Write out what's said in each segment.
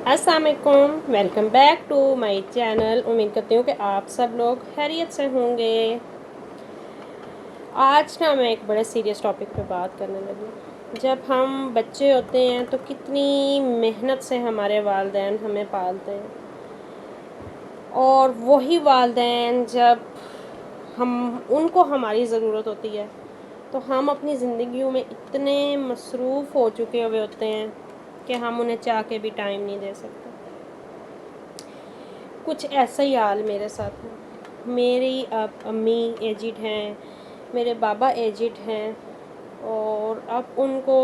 अस्सलाम वालेकुम, welcome back to my channel. उम्मीद करती हूँ कि आप सब लोग खैरियत से होंगे। आज ना मैं एक बड़े सीरियस टॉपिक पे बात करने लगी। जब हम बच्चे होते हैं तो कितनी मेहनत से हमारे वालिदैन हमें पालते हैं, और वही वालिदैन जब हम उनको हमारी ज़रूरत होती है तो हम अपनी ज़िंदगियों में इतने मसरूफ़ हो चुके हुए होते हैं कि हम उन्हें चाह के भी टाइम नहीं दे सकते। कुछ ऐसा ही हाल मेरे साथ है। मेरी अब अम्मी एजिड हैं, मेरे बाबा एजिड हैं, और अब उनको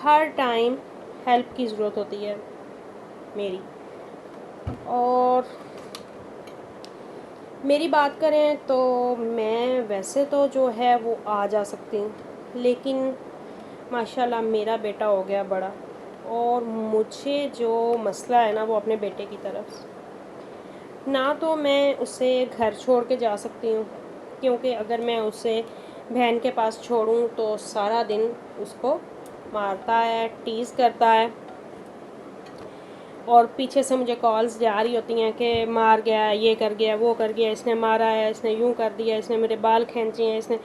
हर टाइम हेल्प की ज़रूरत होती है मेरी। और मेरी बात करें तो मैं वैसे तो जो है वो आ जा सकती हूँ, लेकिन माशाल्लाह मेरा बेटा हो गया बड़ा, और मुझे जो मसला है ना वो अपने बेटे की तरफ। ना तो मैं उसे घर छोड़ के जा सकती हूँ, क्योंकि अगर मैं उसे बहन के पास छोड़ूँ तो सारा दिन उसको मारता है, टीज़ करता है, और पीछे से मुझे कॉल्स जा रही होती हैं कि मार गया, ये कर गया, वो कर गया, इसने मारा है, इसने यूँ कर दिया, इसने मेरे बाल खींचे हैं, इसने,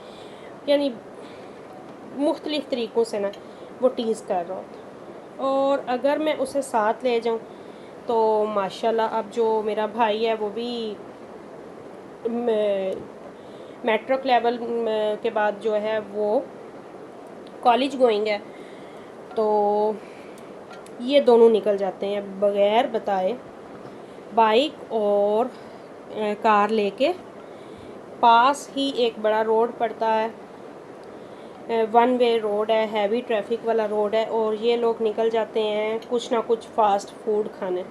यानी मुख्तलिफ़ तरीक़ों से ना वो टीज़ कर रहा होता। और अगर मैं उसे साथ ले जाऊँ तो माशाल्लाह अब जो मेरा भाई है वो भी मैट्रिक लेवल के बाद जो है वो कॉलेज गोइंग है, तो ये दोनों निकल जाते हैं बग़ैर बताए बाइक और कार लेके। पास ही एक बड़ा रोड पड़ता है, वन वे रोड है, हैवी ट्रैफिक वाला रोड है, और ये लोग निकल जाते हैं कुछ ना कुछ फ़ास्ट फूड खाने।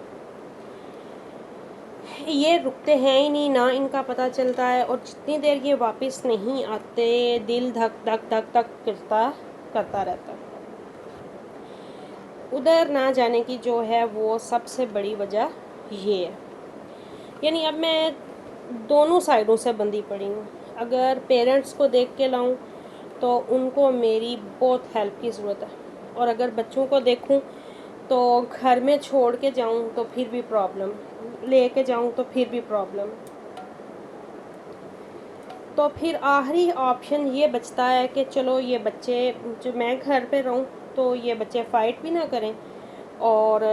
ये रुकते हैं ही नहीं, ना इनका पता चलता है, और जितनी देर ये वापस नहीं आते दिल धक धक धक धक करता रहता है। उधर ना जाने की जो है वो सबसे बड़ी वजह ये है, यानी अब मैं दोनों साइडों से बंधी पड़ी हूँ। अगर पेरेंट्स को देख के लाऊं तो उनको मेरी बहुत हेल्प की ज़रूरत है, और अगर बच्चों को देखूं तो घर में छोड़ के जाऊं तो फिर भी प्रॉब्लम, लेके जाऊं तो फिर भी प्रॉब्लम। तो फिर आखिरी ऑप्शन ये बचता है कि चलो ये बच्चे, जो मैं घर पे रहूं तो ये बच्चे फ़ाइट भी ना करें, और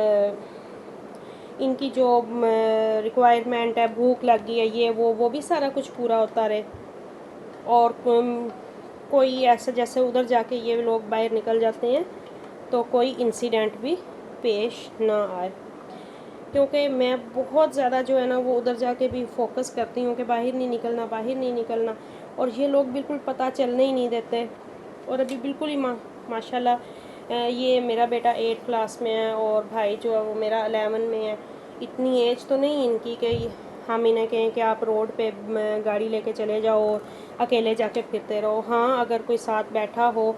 इनकी जो रिक्वायरमेंट है, भूख लग गई है, ये वो भी सारा कुछ पूरा होता रहे, और कोई ऐसा जैसे उधर जाके ये लोग बाहर निकल जाते हैं तो कोई इंसिडेंट भी पेश ना आए। क्योंकि मैं बहुत ज़्यादा जो है ना वो उधर जाके भी फोकस करती हूँ कि बाहर नहीं निकलना, बाहर नहीं निकलना, और ये लोग बिल्कुल पता चलने ही नहीं देते। और अभी बिल्कुल ही माशाल्लाह ये मेरा बेटा 8 क्लास में है, और भाई जो है वो मेरा 11 में है। इतनी एज तो नहीं इनकी कि हम इन्हें कहें कि आप रोड पे गाड़ी लेके चले जाओ और अकेले जाके फिरते रहो। हाँ, अगर कोई साथ बैठा हो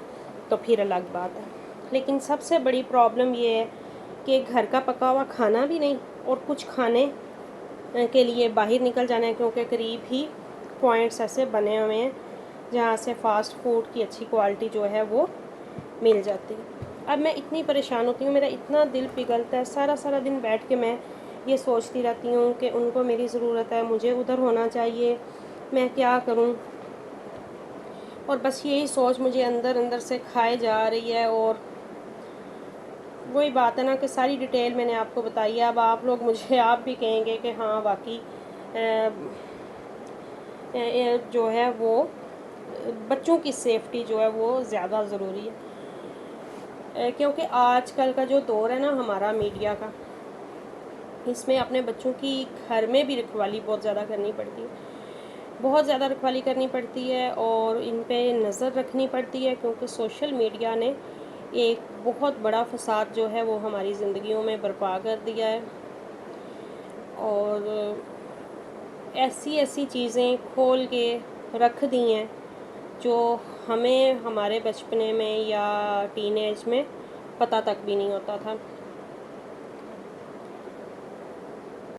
तो फिर अलग बात है, लेकिन सबसे बड़ी प्रॉब्लम ये है कि घर का पका हुआ खाना भी नहीं, और कुछ खाने के लिए बाहर निकल जाना है, क्योंकि करीब ही पॉइंट्स ऐसे बने हुए हैं जहाँ से फ़ास्ट फूड की अच्छी क्वालिटी जो है वो मिल जाती है। अब मैं इतनी परेशान होती हूँ, मेरा इतना दिल पिघलता है, सारा दिन बैठ के मैं ये सोचती रहती हूँ कि उनको मेरी ज़रूरत है, मुझे उधर होना चाहिए, मैं क्या करूँ। और बस यही सोच मुझे अंदर अंदर से खाए जा रही है। और वही बात है ना कि सारी डिटेल मैंने आपको बताई है। अब आप लोग मुझे आप भी कहेंगे कि हाँ वाकई जो है वो बच्चों की सेफ्टी जो है वो ज़्यादा ज़रूरी है, क्योंकि आजकल का जो दौर है ना हमारा मीडिया का, इसमें अपने बच्चों की घर में भी रखवाली बहुत ज़्यादा करनी पड़ती है, बहुत ज़्यादा रखवाली करनी पड़ती है, और इन पे नज़र रखनी पड़ती है, क्योंकि सोशल मीडिया ने एक बहुत बड़ा फसाद जो है वो हमारी ज़िंदगियों में बर्पा कर दिया है। और ऐसी चीज़ें खोल के रख दी हैं जो हमें हमारे बचपने में या टीनेज में पता तक भी नहीं होता था।